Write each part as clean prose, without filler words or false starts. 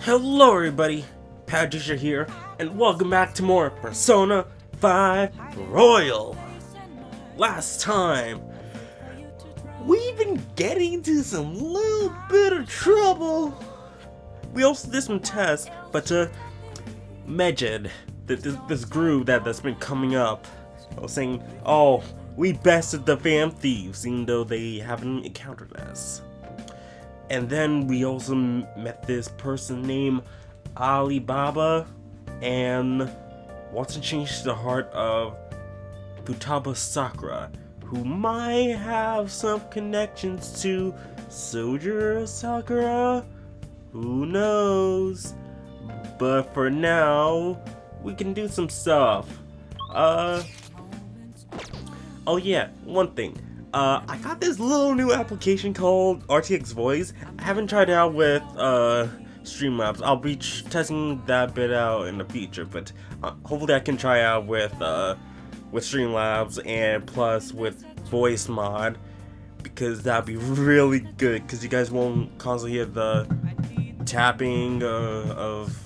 Hello everybody, Patricia here, and welcome back to more Persona 5 Royal. Last time, we've been getting into some little bit of trouble. We also did some tests, but Megid, this group that's been coming up, was saying, oh, we bested the fam thieves, even though they haven't encountered us. And then we also met this person named Alibaba and wants to change the heart of FUTABA Sakura, who might have some connections to Soldier Sakura. Who knows? But for now, we can do some stuff. Oh yeah, one thing. I got this little new application called RTX Voice. I haven't tried it out with Streamlabs. I'll be testing that bit out in the future, but hopefully I can try out with Streamlabs and plus with Voice Mod, because that'd be really good. Because you guys won't constantly hear the tapping of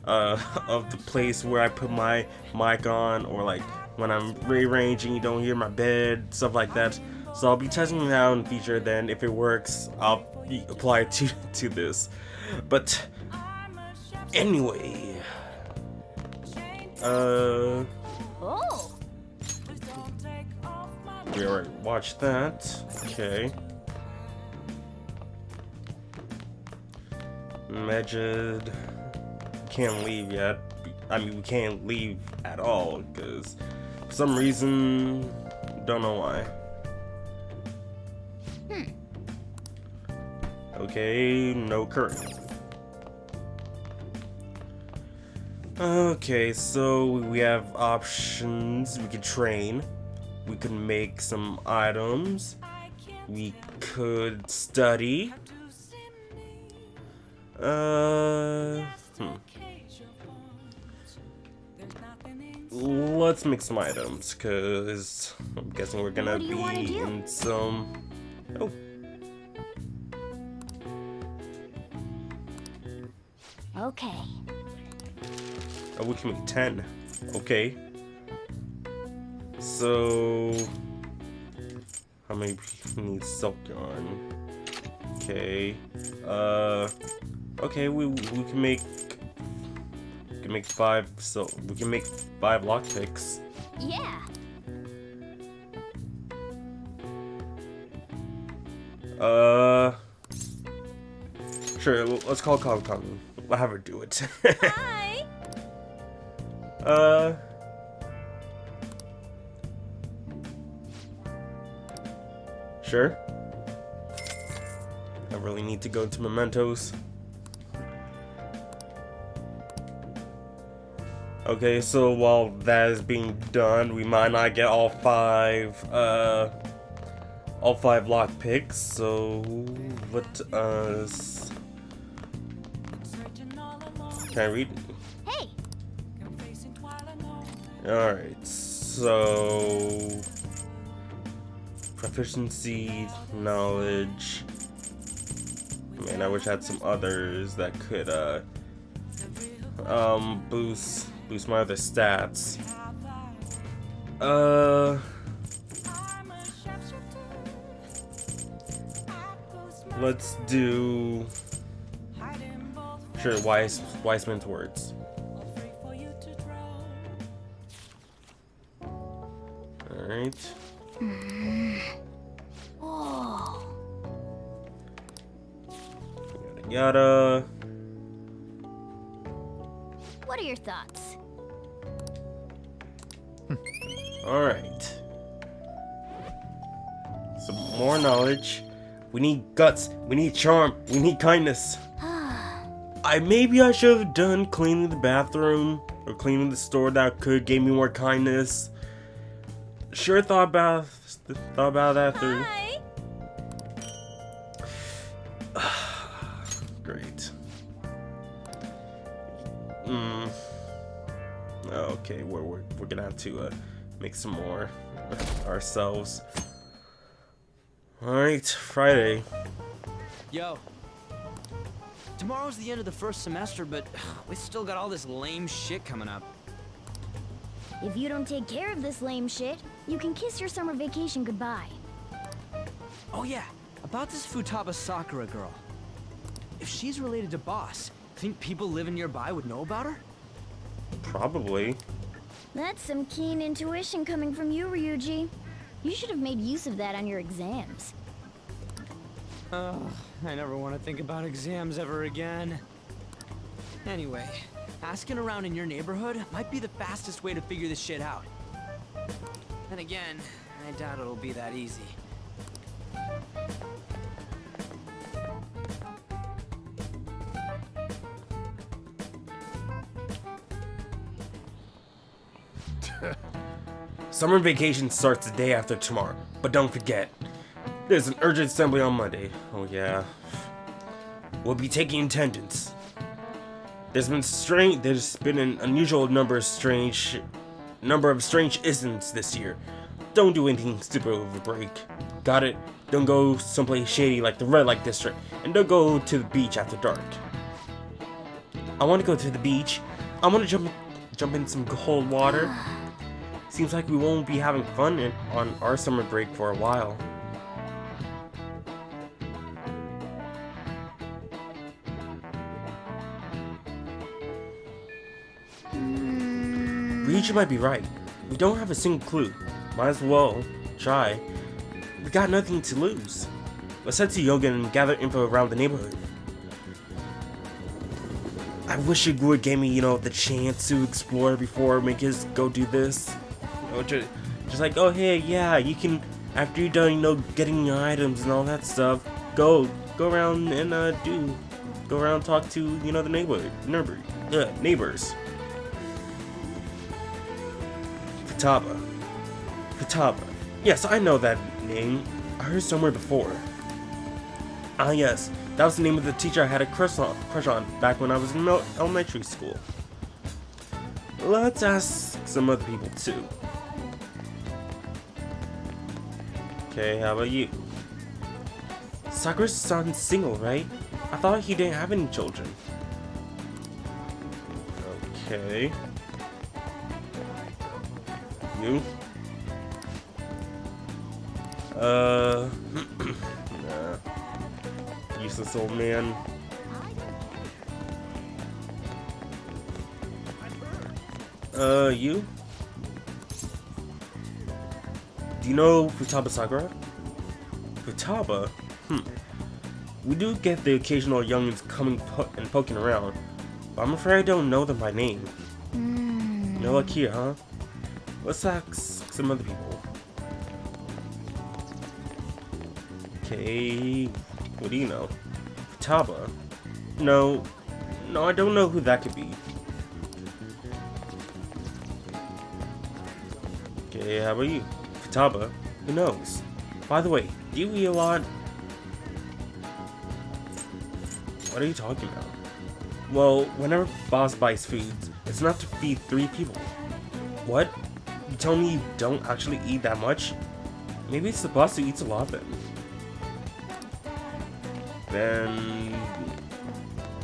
the place where I put my mic on, or like when I'm rearranging, you don't hear my bed, stuff like that. So I'll be testing it out in the future. Then if it works, I'll apply it to this. But anyway, we already watched that. Okay. Megid can't leave yet. I mean, we can't leave at all because for some reason, don't know why. Okay, no current. Okay, so we have options. We could train. We could make some items. We could study. Let's make some items, cause I'm guessing we're gonna be in some. Oh. Okay. Oh, we can make 10. Okay. So, how many people need silk yarn? Okay. Okay. We can make. We can make 5. So we can make 5 lockpicks. Yeah. Sure. Let's call Kami. I'll have her do it. Hi. Sure. I really need to go to mementos. Okay, so while that is being done, we might not get all 5 lockpicks. So let us. Can I read? Hey. Alright, so proficiency, knowledge. Man, I wish I had some others that could boost my other stats. Let's do. Sure, wise man's words. Alright. Whoa. Yada yada. What are your thoughts? Alright. Some more knowledge. We need guts. We need charm. We need kindness. Maybe I should have done cleaning the bathroom or cleaning the store. That could give me more kindness. Sure, thought about that through. Great. Okay, we're gonna have to make some more ourselves. All right, Friday. Yo. Tomorrow's the end of the first semester, but we still got all this lame shit coming up. If you don't take care of this lame shit, you can kiss your summer vacation goodbye. Oh yeah, about this FUTABA SAKURA girl. If she's related to Boss, think people living nearby would know about her? Probably. That's some keen intuition coming from you, Ryuji. You should have made use of that on your exams. Oh, I never want to think about exams ever again. Anyway, asking around in your neighborhood might be the fastest way to figure this shit out. Then again, I doubt it'll be that easy. Summer vacation starts the day after tomorrow, but don't forget, there's an urgent assembly on Monday. Oh yeah. We'll be taking attendance. There's been an unusual number of strange incidents this year. Don't do anything stupid over break. Got it? Don't go someplace shady like the red light district, and don't go to the beach after dark. I want to go to the beach. I want to jump in some cold water. Seems like we won't be having fun on our summer break for a while. Ryuji might be right. We don't have a single clue. Might as well try. We got nothing to lose. Let's head to Yoga and gather info around the neighborhood. I wish it would give me, the chance to explore before make us go do this. Just like, oh hey, yeah, you can, after you're done, getting your items and all that stuff, go around and go around talk to, the neighbors. FUTABA. Yes, I know that name. I heard somewhere before. Ah yes, that was the name of the teacher I had a crush on back when I was in elementary school. Let's ask some other people too. Okay, how about you? Sakura-san's single, right? I thought he didn't have any children. Okay. You? Nah. Useless old man. You? Do you know FUTABA Sakura? FUTABA? We do get the occasional youngins coming and poking around, but I'm afraid I don't know them by name. No luck here, huh? Let's ask some other people. Okay, what do you know? FUTABA? No, I don't know who that could be. Okay, how about you? FUTABA? Who knows? By the way, do you eat a lot? What are you talking about? Well, whenever boss buys foods, it's enough to feed 3 people. What? You tell me you don't actually eat that much? Maybe it's the boss who eats a lot then.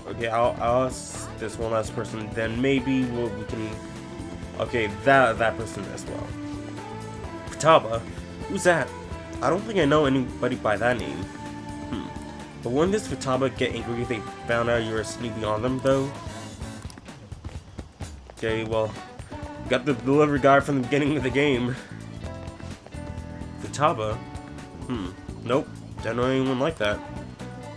Okay, I'll ask this one last person, then maybe we can... Okay, that person as well. FUTABA? Who's that? I don't think I know anybody by that name. But wouldn't this FUTABA get angry if they found out you were snooping on them, though? Okay, well, got the delivery guy from the beginning of the game. FUTABA? Nope, don't know anyone like that.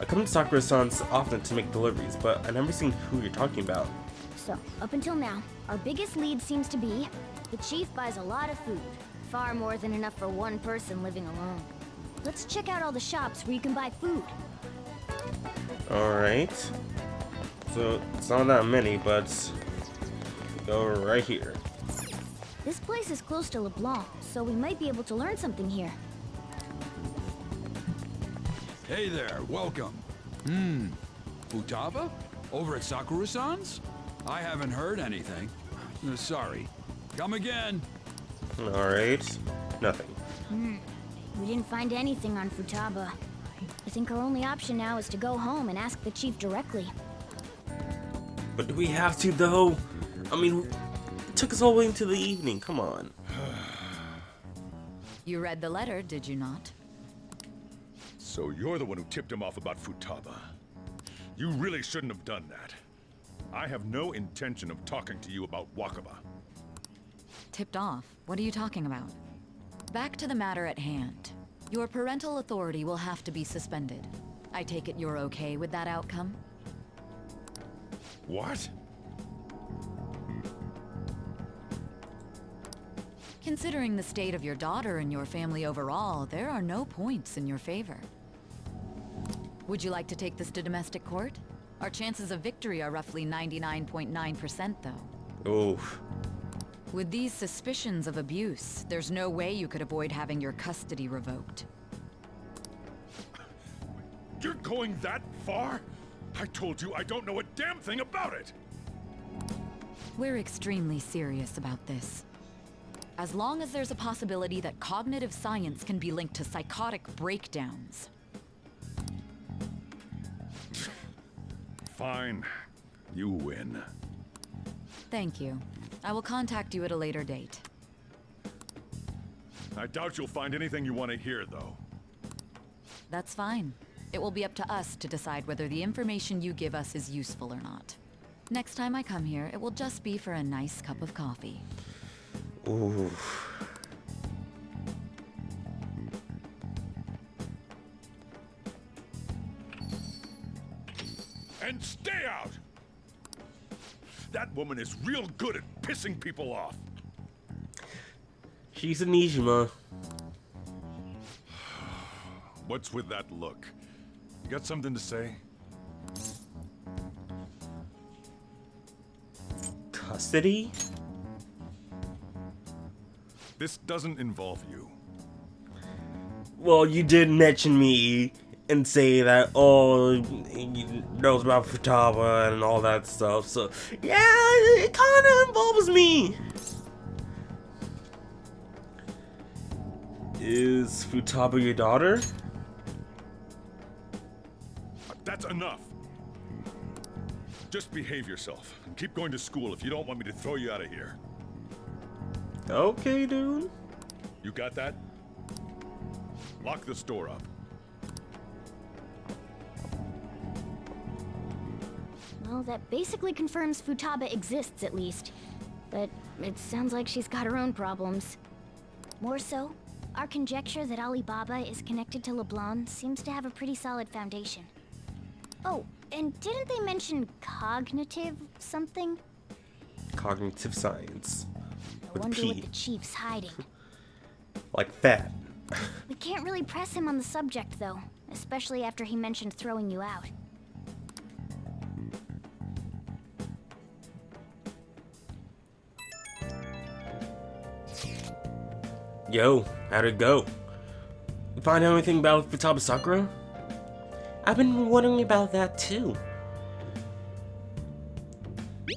I come to Sakura-san's often to make deliveries, but I've never seen who you're talking about. So, up until now, our biggest lead seems to be the chief buys a lot of food. Far more than enough for one person living alone. Let's check out all the shops where you can buy food. Alright. So, it's not that many, but go right here. This place is close to LeBlanc, so we might be able to learn something here. Hey there, welcome. FUTABA? Over at Sakura-san's? I haven't heard anything. Sorry. Come again. Alright. Nothing. We didn't find anything on FUTABA. I think our only option now is to go home and ask the chief directly. But do we have to, though? I mean, it took us all the way into the evening. Come on. You read the letter, did you not? So you're the one who tipped him off about Futaba. You really shouldn't have done that. I have no intention of talking to you about Wakaba. Tipped off? What are you talking about? Back to the matter at hand. Your parental authority will have to be suspended. I take it you're okay with that outcome? What? Considering the state of your daughter and your family overall, there are no points in your favor. Would you like to take this to domestic court? Our chances of victory are roughly 99.9%, though. Oof. With these suspicions of abuse, there's no way you could avoid having your custody revoked. You're going that far? I told you I don't know a damn thing about it! We're extremely serious about this. As long as there's a possibility that cognitive science can be linked to psychotic breakdowns. Fine. You win. Thank you. I will contact you at a later date. I doubt you'll find anything you want to hear, though. That's fine. It will be up to us to decide whether the information you give us is useful or not. Next time I come here, it will just be for a nice cup of coffee. Ooh. And stay out! That woman is real good at pissing people off. She's a Nijima. What's with that look? You got something to say? Custody? This doesn't involve you. Well, you did mention me and say that, oh, he knows about Futaba and all that stuff, so yeah, it kind of involves me. Is Futaba your daughter? That's enough. Just behave yourself and keep going to school if you don't want me to throw you out of here. Okay, dude. You got that? Lock this door up. Well, that basically confirms Futaba exists, at least. But it sounds like she's got her own problems. More so, our conjecture that Alibaba is connected to LeBlanc seems to have a pretty solid foundation. Oh, and didn't they mention cognitive something? Cognitive science. I With wonder what P. the chief's hiding. Like fat. We can't really press him on the subject, though. Especially after he mentioned throwing you out. Yo, how'd it go? You find out anything about Futaba Sakura? I've been wondering about that too.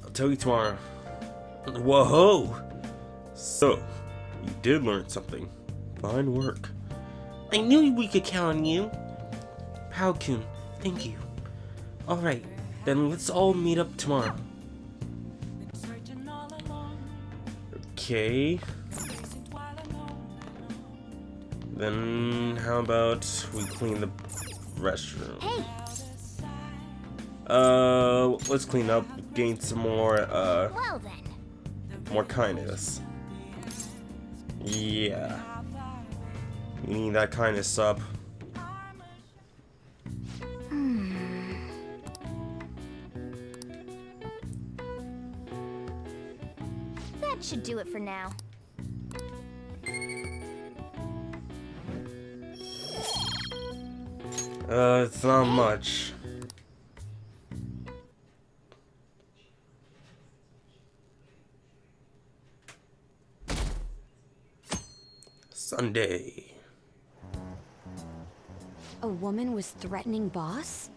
I'll tell you tomorrow. Whoa! So, you did learn something. Fine work. I knew we could count on you. Pao-kun, thank you. Alright, then let's all meet up tomorrow. Okay. Then how about we clean the restroom? Hey! Let's clean up, gain some more, Well then. more kindness. Yeah. You need that kindness up. That should do it for now. It's not much. Sunday. A woman was threatening Boss?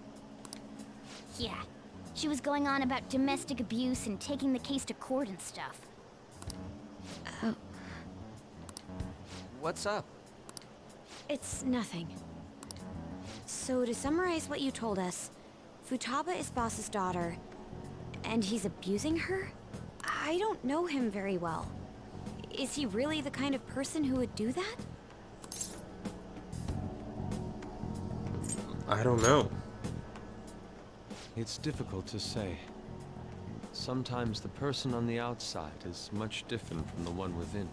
Yeah. She was going on about domestic abuse and taking the case to court and stuff. What's up? It's nothing. So to summarize what you told us, Futaba is Boss's daughter, And he's abusing her? I don't know him very well. Is he really the kind of person who would do that? I don't know. It's difficult to say. Sometimes the person on the outside is much different from the one within.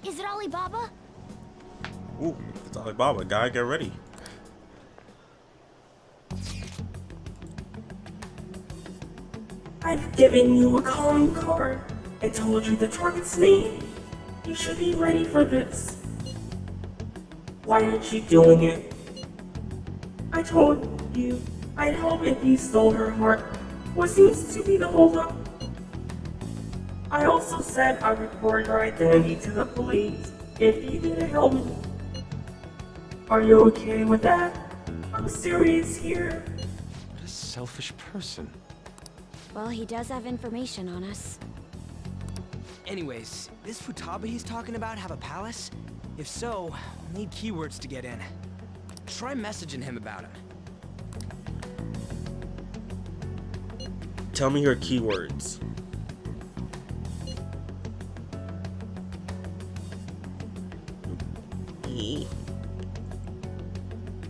Is it Alibaba? Ooh, it's Alibaba. Guy, get ready. I've given you a calling card and told you the target's name. You should be ready for this. Why aren't you doing it? I told you I'd help if you stole her heart. What seems to be the holdup? I also said I'd report your identity to the police if you didn't help me. Are you okay with that? I'm serious here. What a selfish person. Well, he does have information on us. Anyways, this Futaba he's talking about have a palace? If so, we'll need keywords to get in. Try messaging him about him. Tell me your keywords.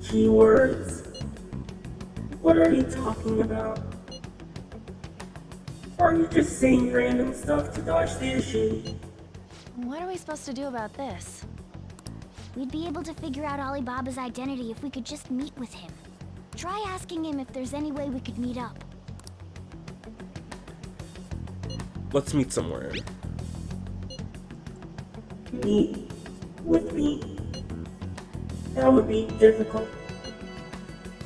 Keywords? What are you talking about? Or are you just saying random stuff to dodge the issue? What are we supposed to do about this? We'd be able to figure out Alibaba's identity if we could just meet with him. Try asking him if there's any way we could meet up. Let's meet somewhere. Meet with me? That would be difficult.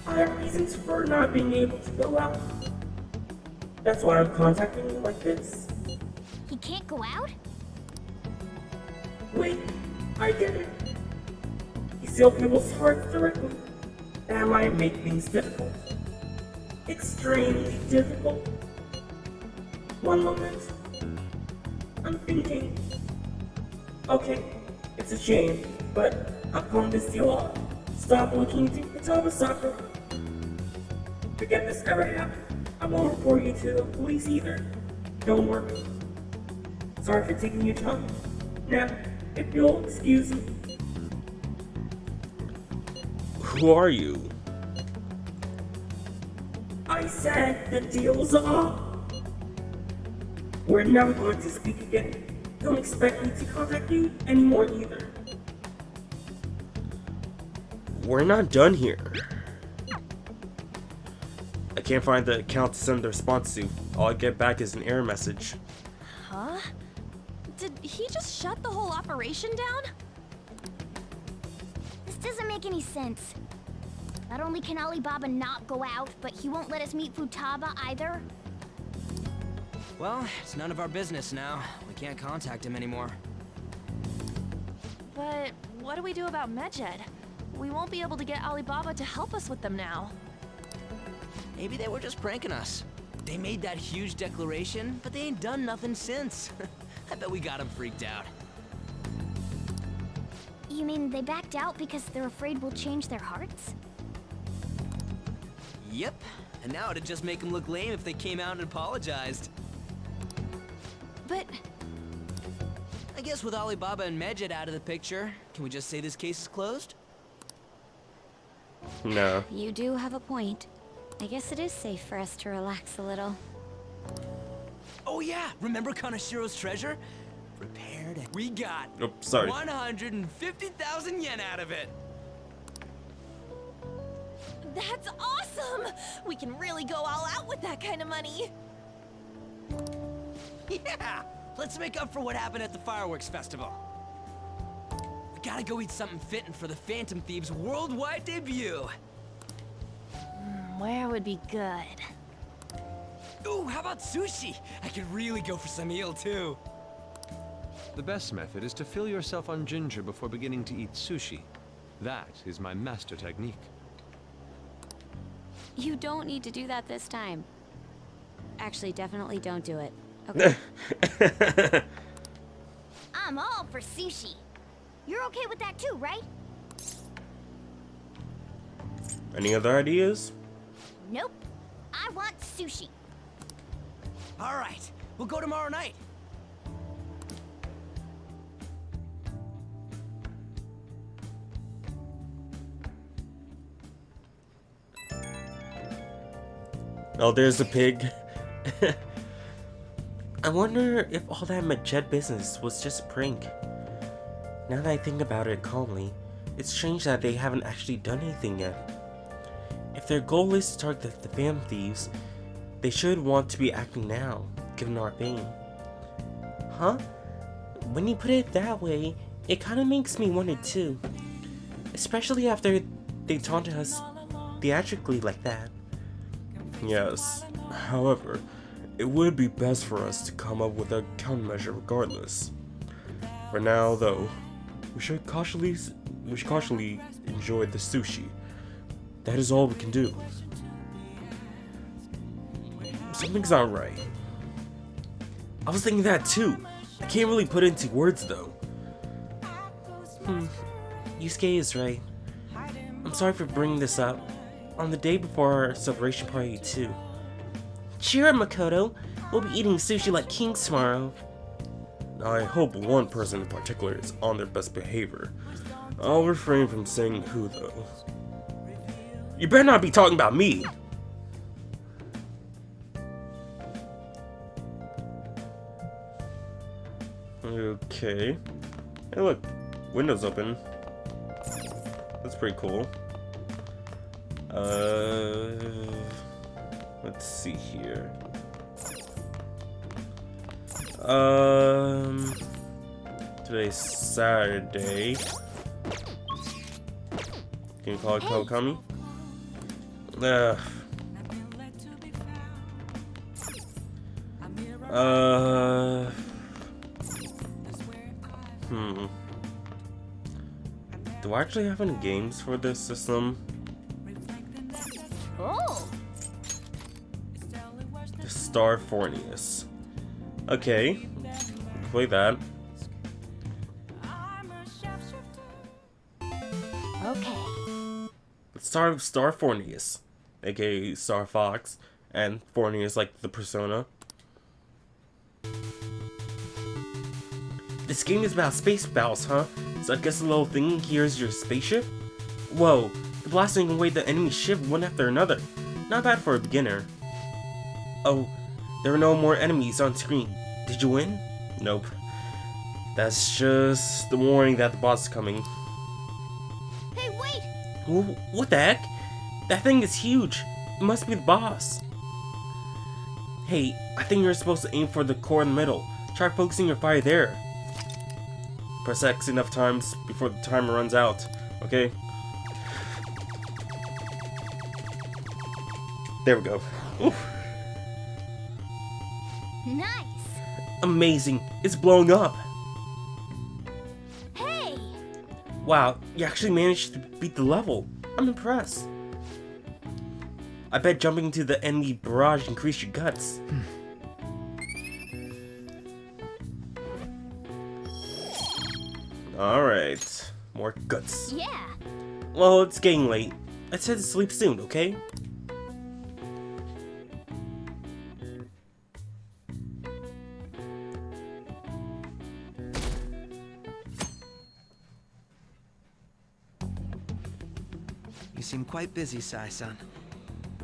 I have reasons for not being able to go out. That's why I'm contacting you like this. He can't go out? Wait, I get it. You steal people's hearts directly. That might make things difficult. Extremely difficult. One moment. I'm thinking. Okay, it's a shame, but I'm calling this deal off. Stop looking to FUTABA SAKURA. Forget this ever happened. I won't report you to the police either. Don't worry. Sorry for taking your time. Now, if you'll excuse me. Who are you? I said the deal's off. We're never going to speak again. Don't expect me to contact you anymore either. We're not done here. I can't find the account to send the response to. All I get back is an error message. Huh? Did he just shut the whole operation down? This doesn't make any sense. Not only can Alibaba not go out, but he won't let us meet Futaba either. Well, it's none of our business now. We can't contact him anymore. But what do we do about Medjed? We won't be able to get Alibaba to help us with them now. Maybe they were just pranking us. They made that huge declaration, but they ain't done nothing since. I bet we got them freaked out. You mean they backed out because they're afraid we'll change their hearts? Yep, and now it'd just make them look lame if they came out and apologized. But I guess with Alibaba and Medjed out of the picture, can we just say this case is closed? No. You do have a point. I guess it is safe for us to relax a little. Oh yeah, remember Kanashiro's treasure? Repaired and we got Oh, sorry. 150,000 yen out of it. that's awesome! We can really go all out with that kind of money. Yeah, let's make up for what happened at the fireworks festival. We gotta go eat something fitting for the Phantom Thieves' worldwide debut. Where would be good? Ooh, how about sushi? I could really go for some eel too. The best method is to fill yourself on ginger before beginning to eat sushi. That is my master technique. You don't need to do that this time. Actually, definitely don't do it. Okay. I'm all for sushi. You're okay with that too, right? Any other ideas? Nope. I want sushi. All right, we'll go tomorrow night. Oh, there's a pig. I wonder if all that Majed business was just a prank. Now that I think about it calmly, it's strange that they haven't actually done anything yet. If their goal is to target the Phantom Thieves, they should want to be acting now, given our fame. Huh? When you put it that way, it kinda makes me wonder too. Especially after they taunted us theatrically like that. Yes, however, it would be best for us to come up with a countermeasure regardless. For now, though, we should cautiously enjoy the sushi. That is all we can do. Something's not right. I was thinking that too. I can't really put it into words though. Yusuke is right. I'm sorry for bringing this up. On the day before our celebration party too. Cheer up, Makoto. We'll be eating sushi like kings tomorrow. I hope one person in particular is on their best behavior. I'll refrain from saying who though. You better not be talking about me! Okay. Hey look, window's open. That's pretty cool. Let's see here. Today's Saturday. Can you call it Kawakami? Do I actually have any games for this system? Oh! The Star Fornius. Okay, play that. Okay. Let's start with Star Fornius, aka Star Fox, and Fornius like the persona. This game is about space battles, huh? So I guess the little thing here is your spaceship? Whoa, you're blasting away the enemy ship one after another. Not bad for a beginner. Oh, there are no more enemies on screen. Did you win? Nope. That's just the warning that the boss is coming. Hey, wait! What the heck? That thing is huge. It must be the boss. Hey, I think you're supposed to aim for the core in the middle. Try focusing your fire there. Press X enough times before the timer runs out, okay? There we go. Oof. Nice! Amazing! It's blowing up! Hey! Wow, you actually managed to beat the level. I'm impressed. I bet jumping into the enemy barrage increased your guts. Alright, more guts. Yeah! Well, it's getting late. Let's head to sleep soon, okay? You seem quite busy, Sai-san.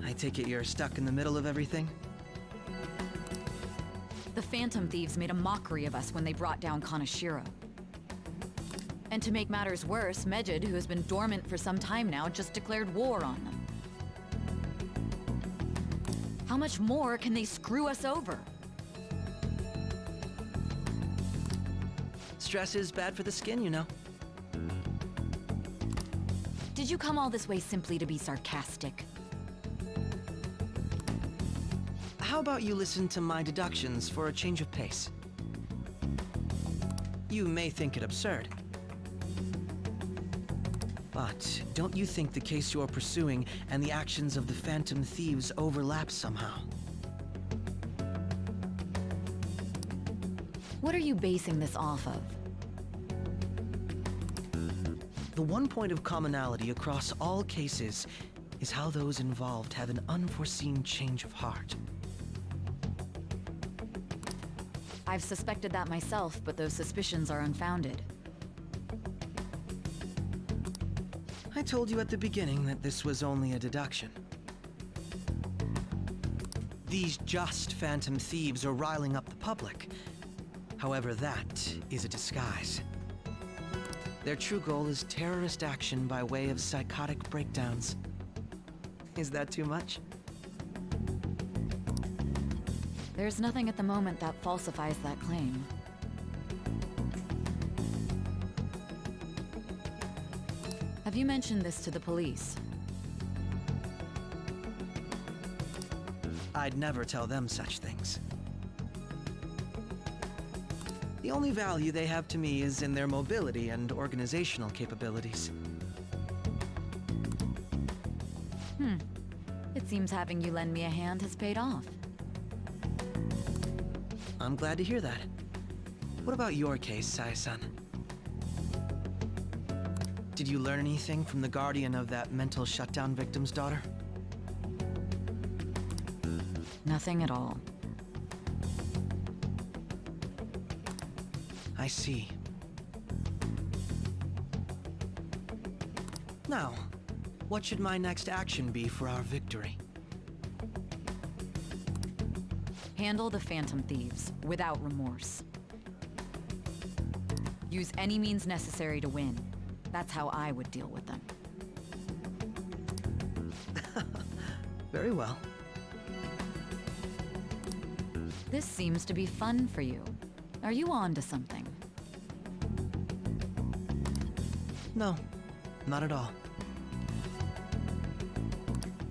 I take it you're stuck in the middle of everything? The Phantom Thieves made a mockery of us when they brought down Kaneshiro. And to make matters worse, Majed, who has been dormant for some time now, just declared war on them. How much more can they screw us over? Stress is bad for the skin, you know. Did you come all this way simply to be sarcastic? How about you listen to my deductions for a change of pace? You may think it absurd, but don't you think the case you're pursuing and the actions of the Phantom Thieves overlap somehow? What are you basing this off of? The one point of commonality across all cases is how those involved have an unforeseen change of heart. I've suspected that myself, but those suspicions are unfounded. I told you at the beginning that this was only a deduction. These just phantom thieves are riling up the public. However, that is a disguise. Their true goal is terrorist action by way of psychotic breakdowns. Is that too much? There's nothing at the moment that falsifies that claim. Have you mentioned this to the police? I'd never tell them such things. The only value they have to me is in their mobility and organizational capabilities. It seems having you lend me a hand has paid off. I'm glad to hear that. What about your case, Sai-san? Did you learn anything from the guardian of that mental shutdown victim's daughter? Nothing at all. I see. Now, what should my next action be for our victory? Handle the Phantom Thieves without remorse. Use any means necessary to win. That's how I would deal with them. Very well. This seems to be fun for you. Are you on to something? No, not at all.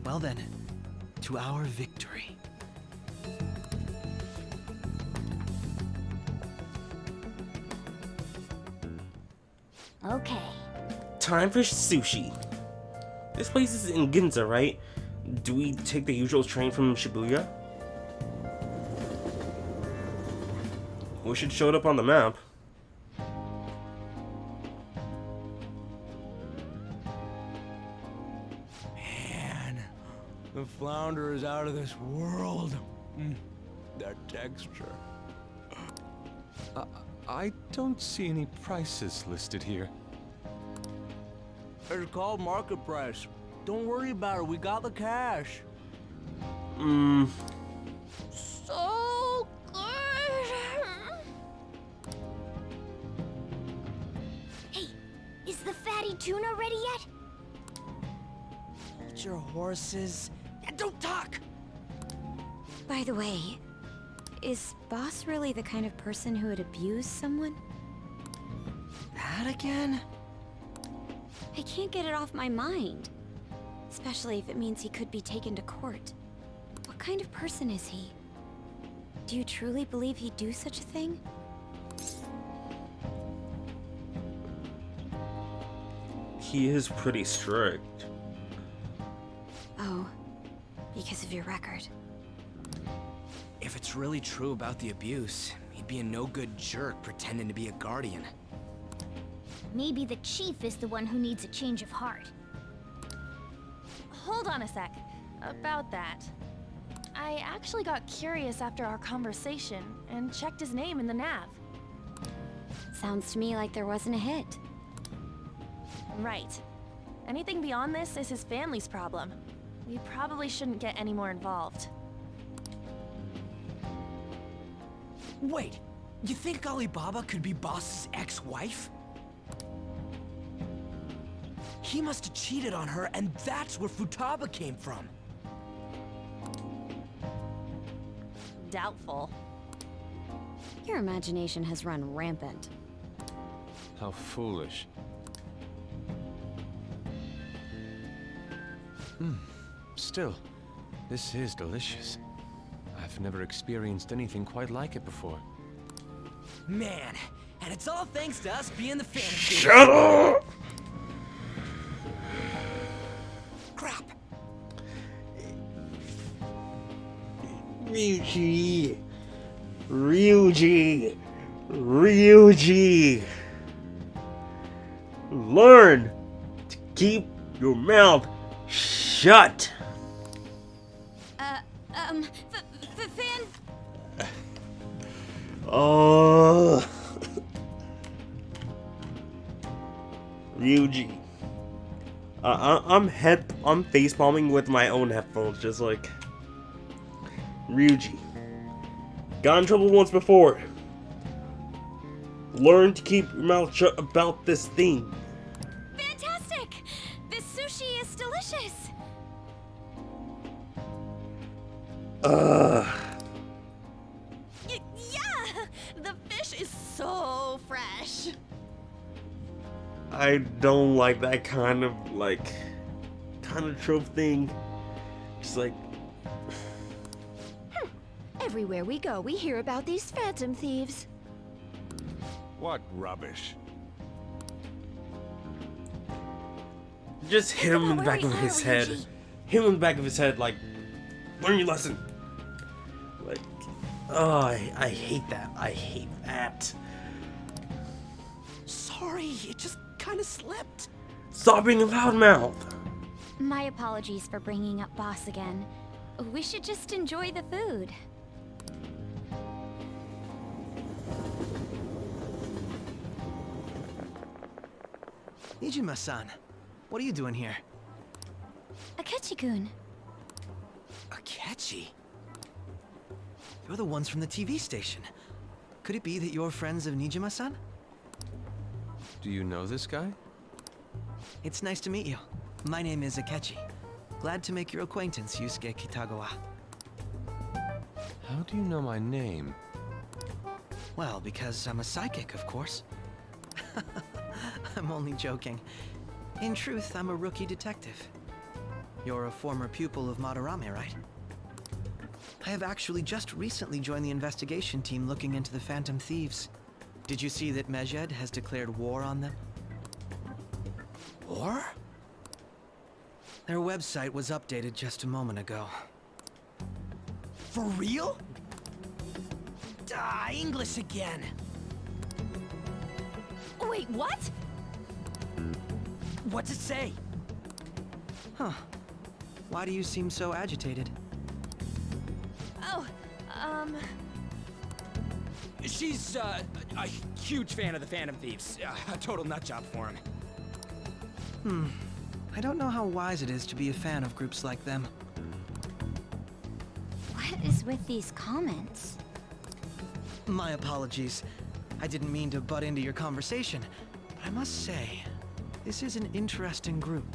Well then, to our victory. Okay. Time for sushi. This place is in Ginza, right? Do we take the usual train from Shibuya? We should show it up on the map. Man, the flounder is out of this world. That texture. I don't see any prices listed here. It's called market price. Don't worry about it, we got the cash. So good. Hey, is the fatty tuna ready yet? Hold your horses and don't talk. By the way, is Boss really the kind of person who would abuse someone? That again? I can't get it off my mind. Especially if it means he could be taken to court. What kind of person is he? Do you truly believe he'd do such a thing? He is pretty strict. Oh, because of your record. If it's really true about the abuse, he'd be a no-good jerk pretending to be a guardian. Maybe the chief is the one who needs a change of heart. Hold on a sec. About that. I actually got curious after our conversation and checked his name in the nav. Sounds to me like there wasn't a hit. Right. Anything beyond this is his family's problem. We probably shouldn't get any more involved. Wait, you think Alibaba could be Boss's ex-wife? He must have cheated on her, and that's where Futaba came from. Doubtful. Your imagination has run rampant. How foolish. Still, this is delicious. I've never experienced anything quite like it before. Man, and it's all thanks to us being the fantasy. Shut up! Crap. Ryuji! Ryuji! Ryuji! Learn to keep your mouth shut! Shut! Fan... Oh. Ryuji. I'm facepalming with my own headphones, just like Ryuji. Got in trouble once before. Learn to keep your mouth shut about this thing. Fantastic! This sushi is delicious! Yeah! The fish is so fresh! I don't like that kind of trope thing. Just like, Everywhere we go, we hear about these phantom thieves. What rubbish. just hit him in the back of his head. Hit him in the back of his head, like, learn your lesson. Like, oh, I hate that. I hate that. Sorry, it just kind of slipped. Stop being a loudmouth. My apologies for bringing up Boss again. We should just enjoy the food. Nijima-san, what are you doing here? Akechi-kun. Akechi? You're the ones from the TV station. Could it be that you're friends of Nijima-san? Do you know this guy? It's nice to meet you. My name is Akechi. Glad to make your acquaintance, Yusuke Kitagawa. How do you know my name? Well, because I'm a psychic, of course. I'm only joking. In truth, I'm a rookie detective. You're a former pupil of Madarame, right? I have actually just recently joined the investigation team looking into the Phantom Thieves. Did you see that Mejed has declared war on them? War? Their website was updated just a moment ago. For real? English again. Wait, what? What's it say? Huh. Why do you seem so agitated? Oh, She's, a huge fan of the Phantom Thieves. A total nutjob for him. I don't know how wise it is to be a fan of groups like them. what is with these comments? My apologies. I didn't mean to butt into your conversation, but I must say, this is an interesting group.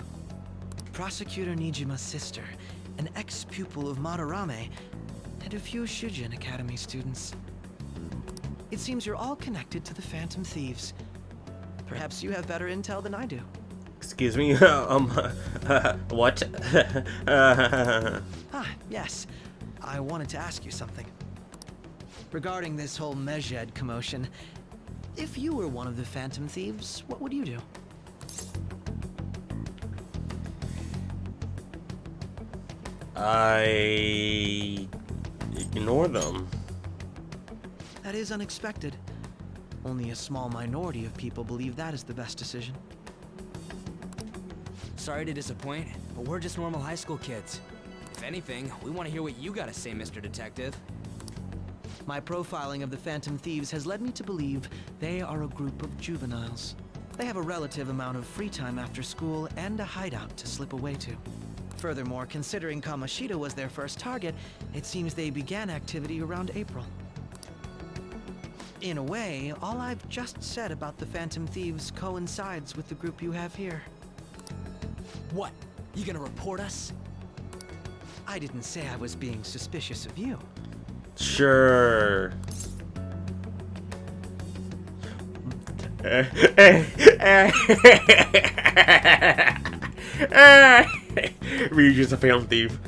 Prosecutor Nijima's sister, an ex-pupil of Madarame, and a few Shujin Academy students. It seems you're all connected to the Phantom Thieves. Perhaps you have better intel than I do. Excuse me, what? Yes. I wanted to ask you something. Regarding this whole Mejed commotion, if you were one of the Phantom Thieves, what would you do? I ignore them. That is unexpected. Only a small minority of people believe that is the best decision. Sorry to disappoint, but we're just normal high school kids. If anything, we want to hear what you gotta say, Mr. Detective. My profiling of the Phantom Thieves has led me to believe they are a group of juveniles. They have a relative amount of free time after school and a hideout to slip away to. Furthermore, considering Kamoshida was their first target, it seems they began activity around April. In a way, all I've just said about the Phantom Thieves coincides with the group you have here. What? You gonna report us? I didn't say I was being suspicious of you. Sure. Ryuji's a Phantom Thief.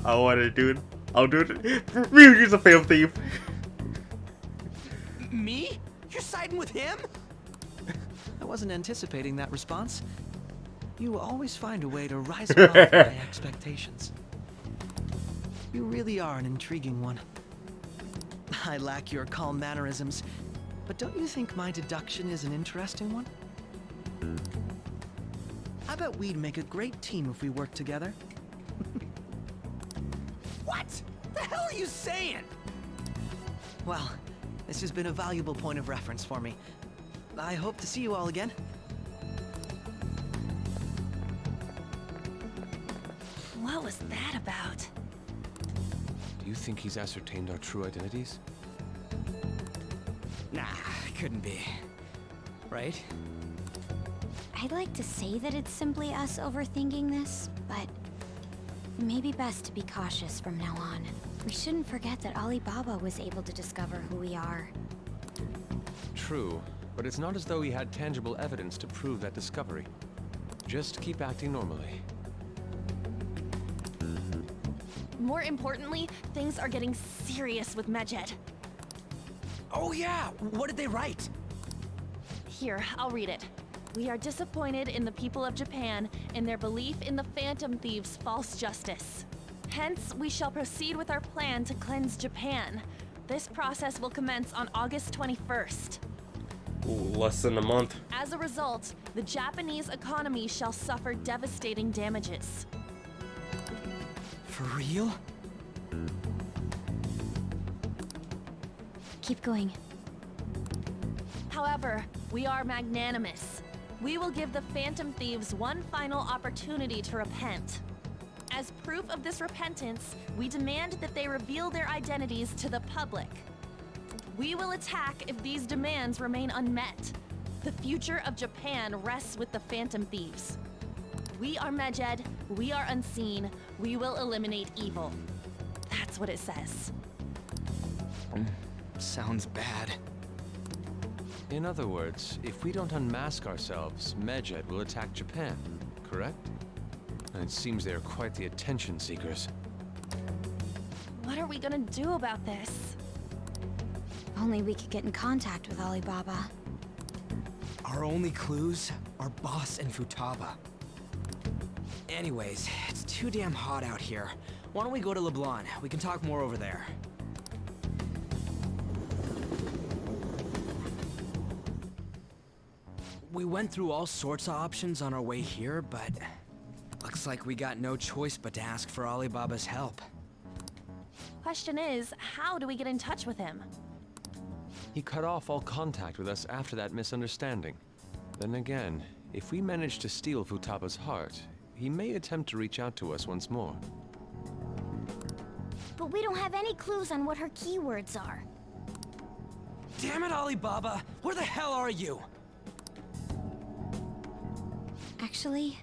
I want to do it. I'll do it. Ryuji's a Phantom Thief. Me? You're siding with him? I wasn't anticipating that response. You always find a way to rise above my expectations. You really are an intriguing one. I lack your calm mannerisms, but don't you think my deduction is an interesting one? I bet we'd make a great team if we worked together. What? The hell are you saying? Well, this has been a valuable point of reference for me. I hope to see you all again. What was that about? Do you think he's ascertained our true identities? Nah, couldn't be. Right? I'd like to say that it's simply us overthinking this, but it may be best to be cautious from now on. We shouldn't forget that Alibaba was able to discover who we are. True, but it's not as though he had tangible evidence to prove that discovery. Just keep acting normally. More importantly, things are getting serious with Medjed. Oh yeah, what did they write? Here, I'll read it. We are disappointed in the people of Japan in their belief in the Phantom Thieves' false justice. Hence, we shall proceed with our plan to cleanse Japan. This process will commence on August 21st. Ooh, less than a month. As a result, the Japanese economy shall suffer devastating damages. For real? Keep going. However, we are magnanimous. We will give the Phantom Thieves one final opportunity to repent. As proof of this repentance, we demand that they reveal their identities to the public. We will attack if these demands remain unmet. The future of Japan rests with the Phantom Thieves. We are Medjed, we are unseen, we will eliminate evil. That's what it says. Sounds bad. In other words, if we don't unmask ourselves, Medjed will attack Japan, correct? And it seems they are quite the attention seekers. What are we gonna do about this? Only we could get in contact with Alibaba. Our only clues are Boss and Futaba. Anyways, it's too damn hot out here. Why don't we go to LeBlanc? We can talk more over there. We went through all sorts of options on our way here, but looks like we got no choice but to ask for Alibaba's help. Question is, how do we get in touch with him? He cut off all contact with us after that misunderstanding. Then again, if we manage to steal Futaba's heart, he may attempt to reach out to us once more. But we don't have any clues on what her keywords are. Damn it, Alibaba! Where the hell are you? Actually,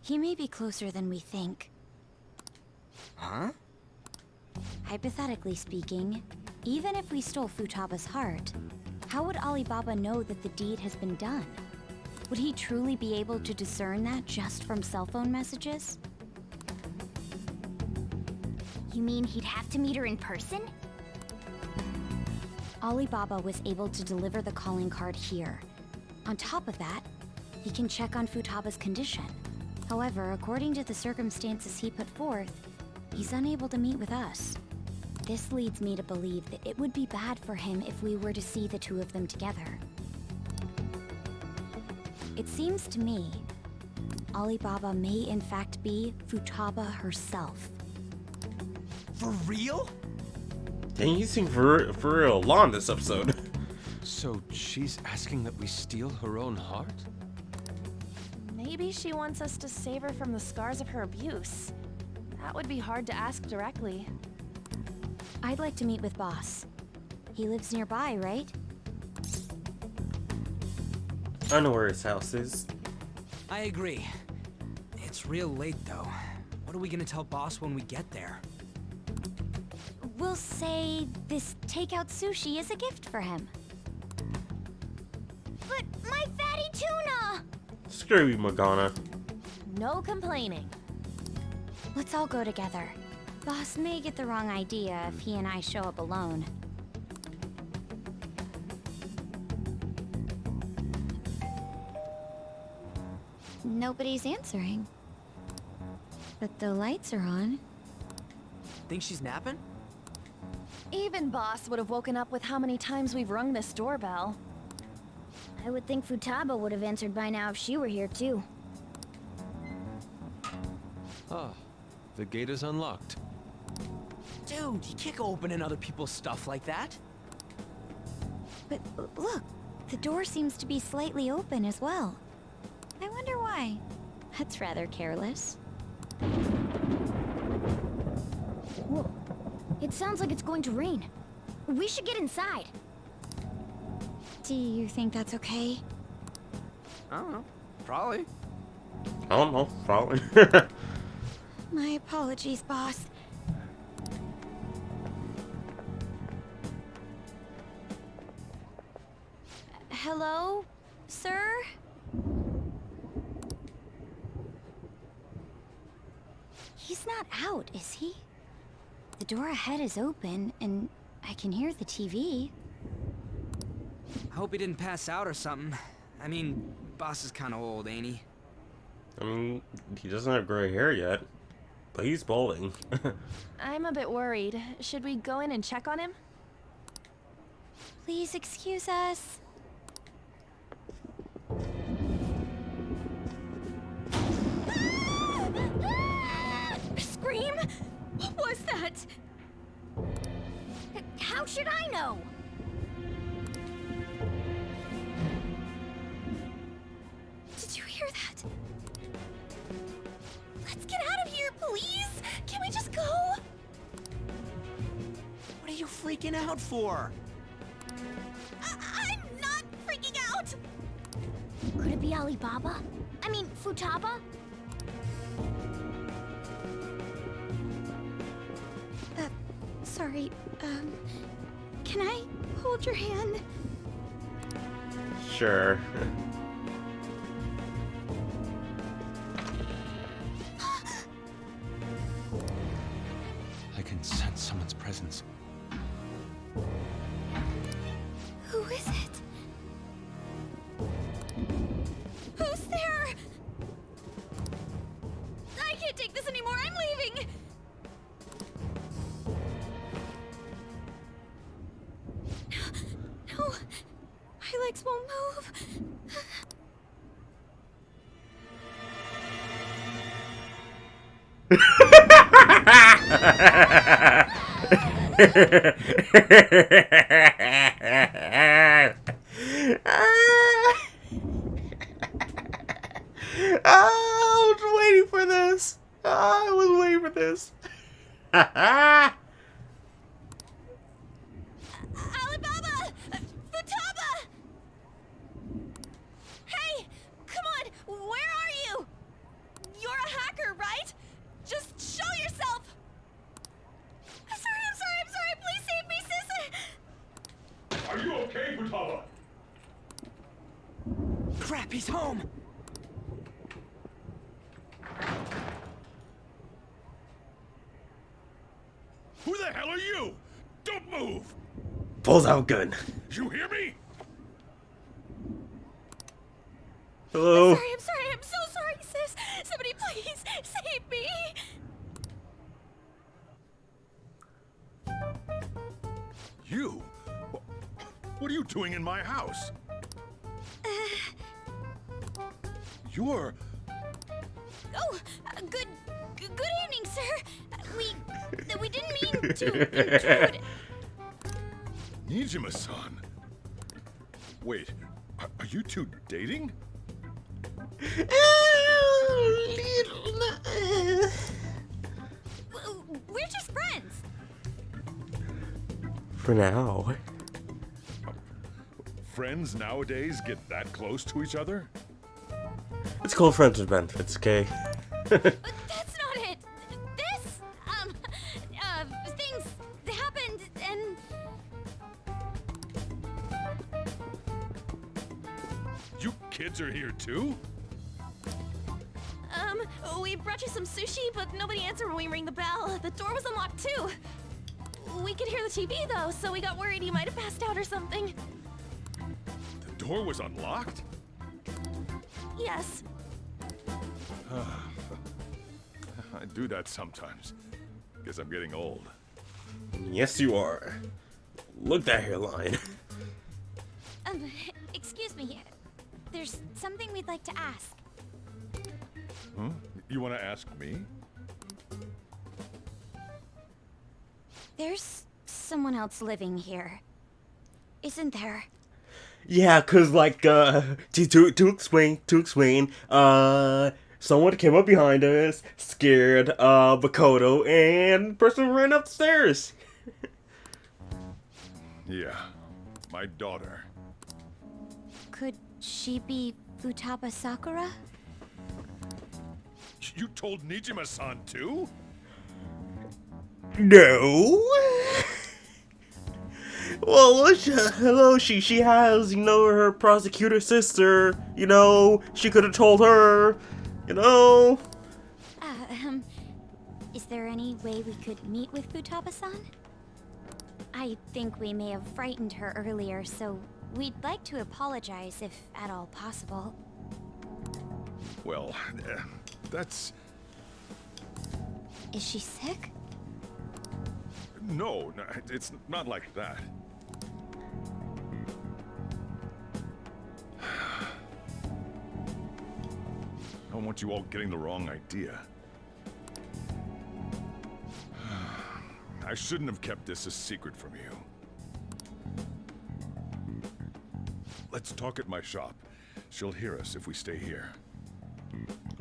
he may be closer than we think. Huh? Hypothetically speaking, even if we stole Futaba's heart, how would Alibaba know that the deed has been done? Would he truly be able to discern that just from cell phone messages? You mean he'd have to meet her in person? Alibaba was able to deliver the calling card here. On top of that, he can check on Futaba's condition. However, according to the circumstances he put forth, he's unable to meet with us. This leads me to believe that it would be bad for him if we were to see the two of them together. It seems to me, Alibaba may in fact be Futaba herself. For real? Dang, you seem for real a lot in this episode. So she's asking that we steal her own heart? Maybe she wants us to save her from the scars of her abuse. That would be hard to ask directly. I'd like to meet with Boss. He lives nearby, right? I know where his house is. I agree. It's real late, though. What are we gonna tell Boss when we get there? We'll say this takeout sushi is a gift for him. But my fatty tuna! Screw you, Morgana. No complaining. Let's all go together. Boss may get the wrong idea if he and I show up alone. Nobody's answering. But the lights are on. Think she's napping? Even Boss would have woken up with how many times we've rung this doorbell. I would think Futaba would have answered by now if she were here too. Ah, the gate is unlocked. Dude, you can't go opening other people's stuff like that. But look, the door seems to be slightly open as well. I wonder why. That's rather careless. Whoa. It sounds like it's going to rain. We should get inside. Do you think that's okay? I don't know. Probably. I don't know, probably. My apologies, boss. Hello, sir? He's not out, is he? The door ahead is open, and I can hear the TV. I hope he didn't pass out or something. I mean, Boss is kind of old, ain't he? I mean, he doesn't have gray hair yet, but he's balding. I'm a bit worried. Should we go in and check on him? Please excuse us. Scream? What was that? How should I know? Did you hear that? Let's get out of here, please! Can we just go? What are you freaking out for? I'm not freaking out! Could it be Alibaba? I mean, Futaba? Sorry, can I hold your hand? Sure. I can sense someone's presence. Who is it? Who's there? I can't take this anymore, I'm leaving! No, my legs won't move. I was waiting for this. I was waiting for this. Alibaba! Futaba! Hey, come on, where are you? You're a hacker, right? Just show yourself! I'm sorry, please save me, sis! Are you okay, Futaba? Crap, he's home! Who the hell are you? Don't move! Pulls out gun. You hear me? Hello. I'm sorry, I'm so sorry, sis! Somebody please save me! You? What are you doing in my house? You're... Oh, good evening, sir. We didn't mean to intrude. Nijima-san. Wait, are you two dating? We're just friends. For now. Friends nowadays get that close to each other? It's called friends with benefits, okay? But that's not it. This, things happened and... You kids are here too? We brought you some sushi, but nobody answered when we rang the bell. The door was unlocked too. We could hear the TV though, so we got worried you might have passed out or something. The door was unlocked? Yes. I do that sometimes. Guess I'm getting old. Yes, you are. Look at that hairline. Excuse me. There's something we'd like to ask. Huh? You want to ask me? There's someone else living here, isn't there? Yeah, cause like to explain, someone came up behind us, scared Bakoto, and the person ran upstairs. Yeah, my daughter. Could she be Futaba Sakura? You told Nijima-san too? No. Well, hello, she has, you know, her prosecutor sister, you know, she could have told her, you know. Is there any way we could meet with Futaba-san? I think we may have frightened her earlier, so we'd like to apologize if at all possible. Well, that's... Is she sick? No, it's not like that. I don't want you all getting the wrong idea. I shouldn't have kept this a secret from you. Let's talk at my shop. She'll hear us if we stay here.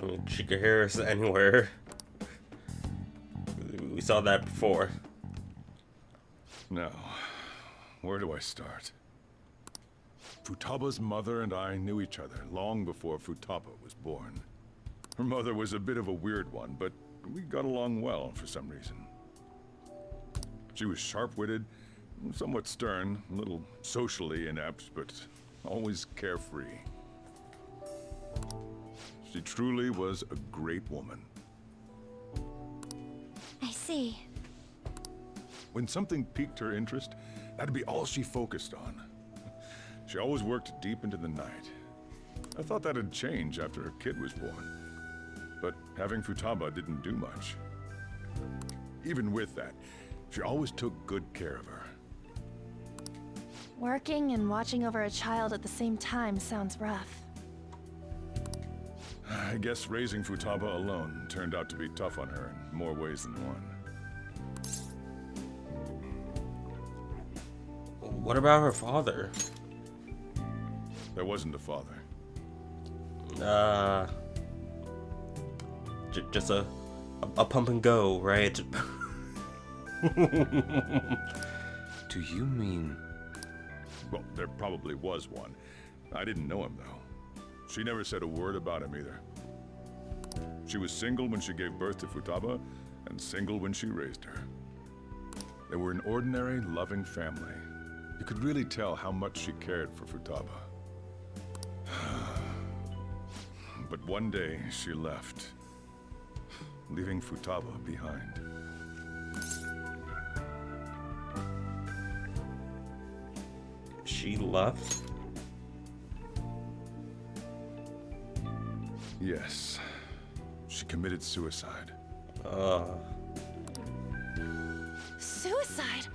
I mean, she could hear us anywhere. We saw that before. Now, where do I start? Futaba's mother and I knew each other long before Futaba was born. Her mother was a bit of a weird one, but we got along well for some reason. She was sharp-witted, somewhat stern, a little socially inept, but always carefree. She truly was a great woman. I see. When something piqued her interest, that'd be all she focused on. She always worked deep into the night. I thought that'd change after her kid was born. But having Futaba didn't do much. Even with that, she always took good care of her. Working and watching over a child at the same time sounds rough. I guess raising Futaba alone turned out to be tough on her in more ways than one. What about her father? There wasn't a father. Just a pump and go, right? Do you mean... Well, there probably was one. I didn't know him, though. She never said a word about him either. She was single when she gave birth to Futaba, and single when she raised her. They were an ordinary, loving family. You could really tell how much she cared for Futaba. But one day, she left, leaving Futaba behind. She left? Yes. She committed suicide. Suicide?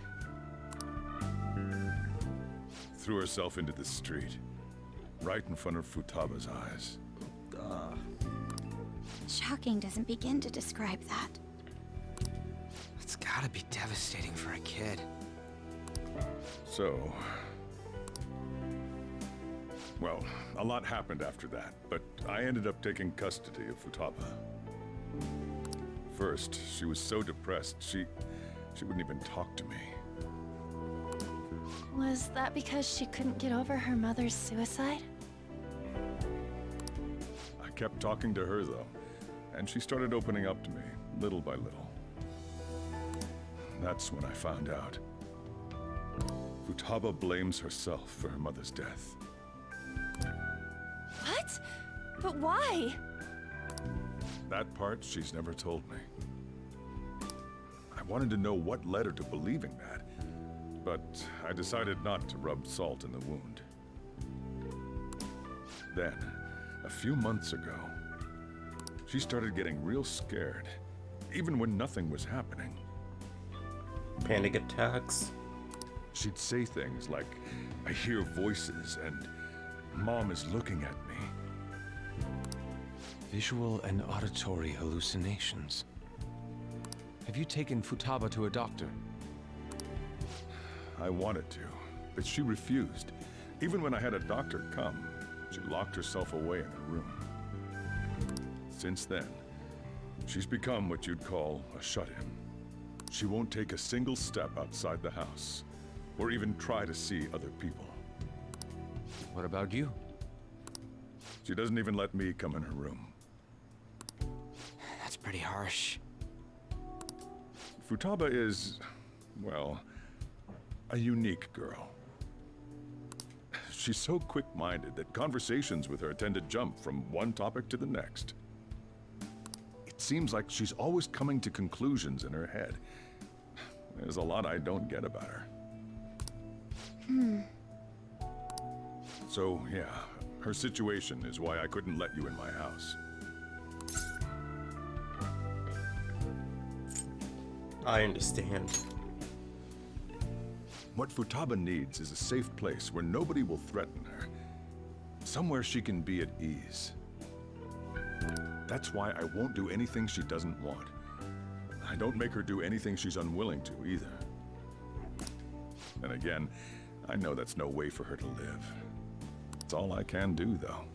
Threw herself into the street, right in front of Futaba's eyes. Shocking doesn't begin to describe that. It's gotta be devastating for a kid. So... Well, a lot happened after that, but I ended up taking custody of Futaba. First, she was so depressed, she wouldn't even talk to me. Was that because she couldn't get over her mother's suicide? I kept talking to her, though, and she started opening up to me, little by little. That's when I found out. Futaba blames herself for her mother's death. What? But why? That part she's never told me. I wanted to know what led her to believing that, but I decided not to rub salt in the wound. Then, a few months ago, she started getting real scared, even when nothing was happening. Panic attacks. She'd say things like, "I hear voices," and "Mom is looking at me." Visual and auditory hallucinations. Have you taken Futaba to a doctor? I wanted to, but she refused. Even when I had a doctor come, she locked herself away in her room. Since then, she's become what you'd call a shut-in. She won't take a single step outside the house, or even try to see other people. What about you? She doesn't even let me come in her room. That's pretty harsh. Futaba is, well, a unique girl. She's so quick-minded that conversations with her tend to jump from one topic to the next. It seems like she's always coming to conclusions in her head. There's a lot I don't get about her. So, yeah, her situation is why I couldn't let you in my house. I understand. What Futaba needs is a safe place where nobody will threaten her. Somewhere she can be at ease. That's why I won't do anything she doesn't want. I don't make her do anything she's unwilling to, either. And again, I know that's no way for her to live. It's all I can do, though.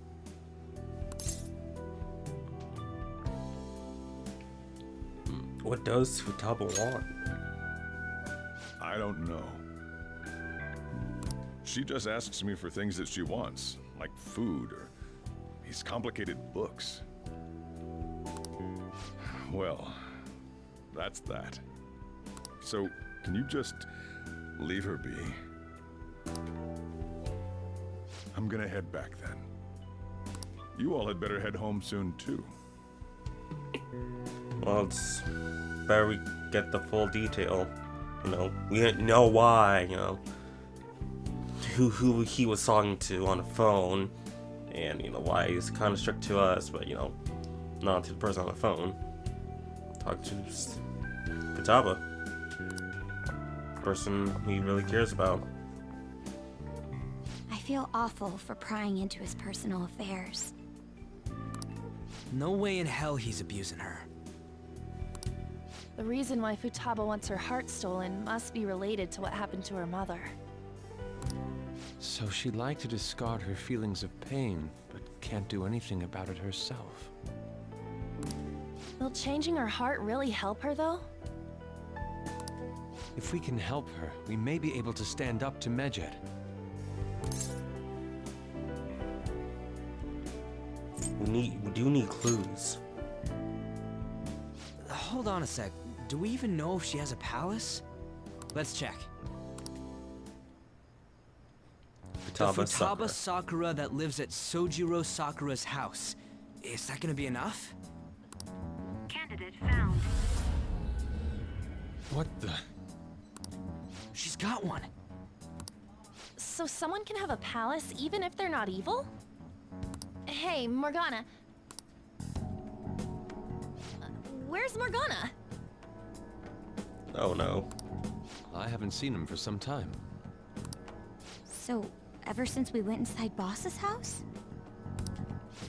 What does Futaba want? I don't know. She just asks me for things that she wants, like food or these complicated books. Well, that's that. So, can you just leave her be? I'm gonna head back then. You all had better head home soon, too. Well, it's better we get the full detail. You know, we didn't know why, you know, who he was talking to on the phone, and, you know, why he's kind of strict to us, but, you know, not to the person on the phone. Talk to Futaba, person he really cares about. I feel awful for prying into his personal affairs. No way in hell he's abusing her. The reason why Futaba wants her heart stolen must be related to what happened to her mother. So she'd like to discard her feelings of pain, but can't do anything about it herself. Will changing her heart really help her, though? If we can help her, we may be able to stand up to Medjed. We do need clues. Hold on a sec. Do we even know if she has a palace? Let's check. The Futaba Sakura that lives at Sojiro Sakura's house. Is that gonna be enough? Candidate found. What the? She's got one. So someone can have a palace even if they're not evil? Hey, Morgana. Where's Morgana? Oh no. I haven't seen him for some time. So, ever since we went inside Boss's house?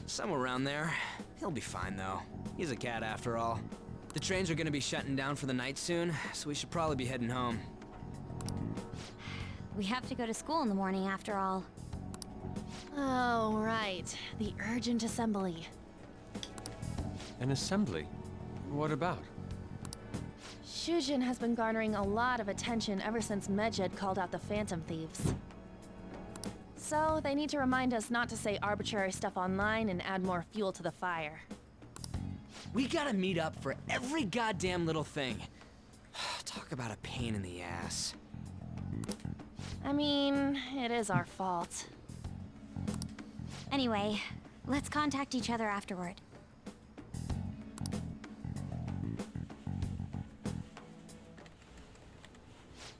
Somewhere around there. He'll be fine, though. He's a cat after all. The trains are gonna be shutting down for the night soon, so we should probably be heading home. We have to go to school in the morning after all. Oh, right. The urgent assembly. An assembly? What about? Shujin has been garnering a lot of attention ever since Medjed called out the Phantom Thieves. So, they need to remind us not to say arbitrary stuff online and add more fuel to the fire. We gotta meet up for every goddamn little thing. Talk about a pain in the ass. I mean, it is our fault. Anyway, let's contact each other afterward.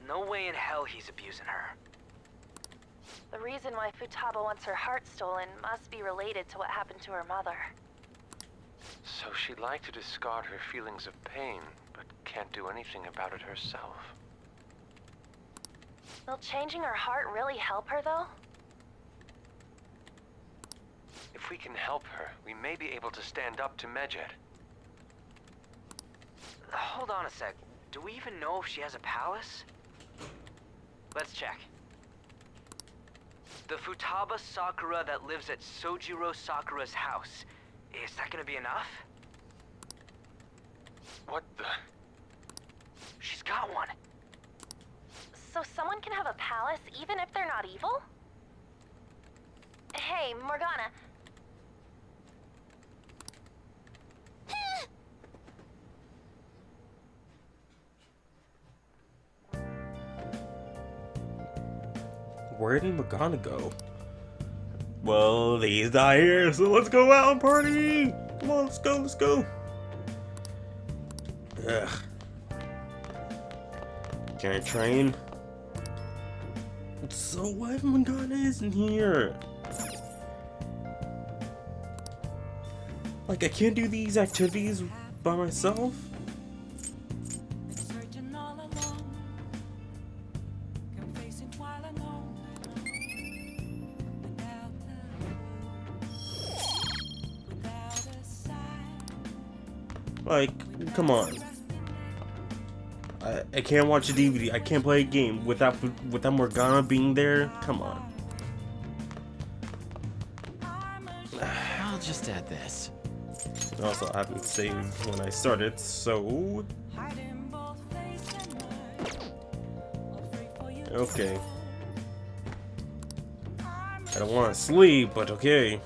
No way in hell he's abusing her. The reason why Futaba wants her heart stolen must be related to what happened to her mother. So she'd like to discard her feelings of pain, but can't do anything about it herself. Will changing her heart really help her, though? If we can help her, we may be able to stand up to Medjed. Hold on a sec. Do we even know if she has a palace? Let's check. The Futaba Sakura that lives at Sojiro Sakura's house. Is that gonna be enough? What the? She's got one. So someone can have a palace even if they're not evil? Hey, Morgana. Where did Morgana go? Well, he's not here, so let's go out and party! Come on, let's go, let's go! Ugh. Can I train? So what if Morgana isn't here? Like, I can't do these activities by myself? Like, come on. I can't watch a DVD. I can't play a game without Morgana being there. Come on. I'll just add this. Also, I haven't saved when I started, so... Okay. I don't want to sleep, but okay.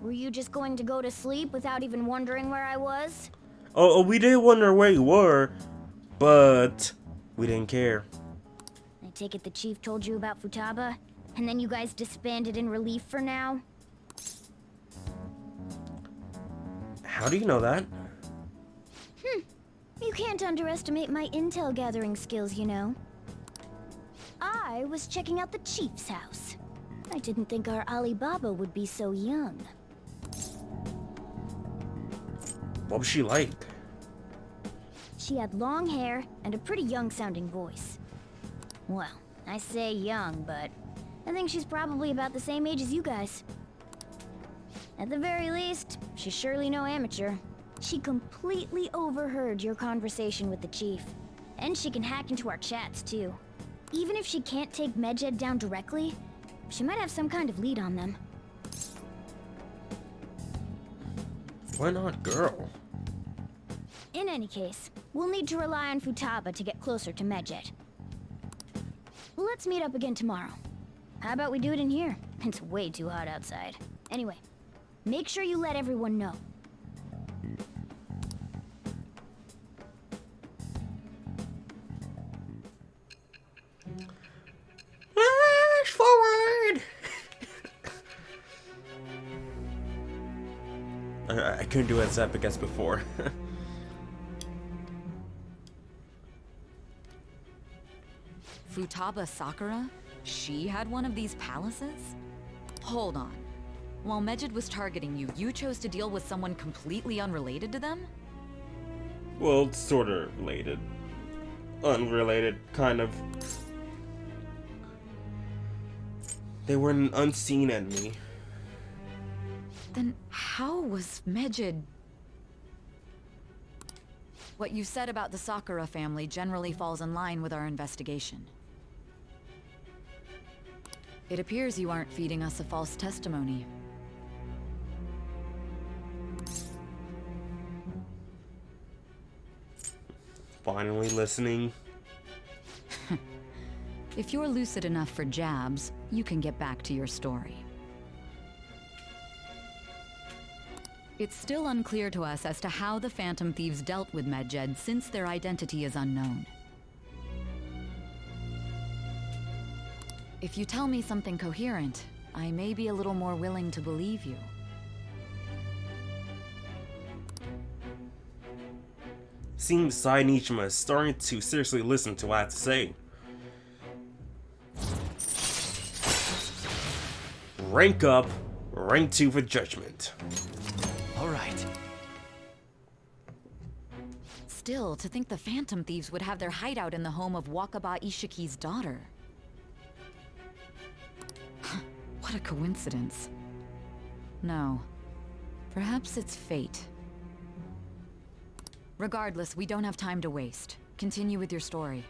Were you just going to go to sleep without even wondering where I was? Oh, we did wonder where you were, but we didn't care. I take it the chief told you about Futaba, and then you guys disbanded in relief for now? How do you know that? You can't underestimate my intel gathering skills, you know. I was checking out the chief's house. I didn't think our Alibaba would be so young. What was she like? She had long hair and a pretty young-sounding voice. Well, I say young, but I think she's probably about the same age as you guys. At the very least, she's surely no amateur. She completely overheard your conversation with the chief. And she can hack into our chats, too. Even if she can't take Medjed down directly, she might have some kind of lead on them. Why not girl? In any case, we'll need to rely on Futaba to get closer to Medjed. Let's meet up again tomorrow. How about we do it in here? It's way too hot outside. Anyway, make sure you let everyone know. Flash forward! I couldn't do it as epic as before. Futaba Sakura? She had one of these palaces? Hold on. While Medjed was targeting you, you chose to deal with someone completely unrelated to them? Well, it's sort of related. Unrelated, kind of. They were an unseen enemy. Then how was Medjed... What you said about the Sakura family generally falls in line with our investigation. It appears you aren't feeding us a false testimony. Finally listening. If you're lucid enough for jabs, you can get back to your story. It's still unclear to us as to how the Phantom Thieves dealt with Medjed since their identity is unknown. If you tell me something coherent, I may be a little more willing to believe you. Seems Sainichima is starting to seriously listen to what I have to say. Rank up, rank 2 for judgment. All right. Still, to think the Phantom Thieves would have their hideout in the home of Wakaba Ishiki's daughter. What a coincidence. No. Perhaps it's fate. Regardless, we don't have time to waste. Continue with your story.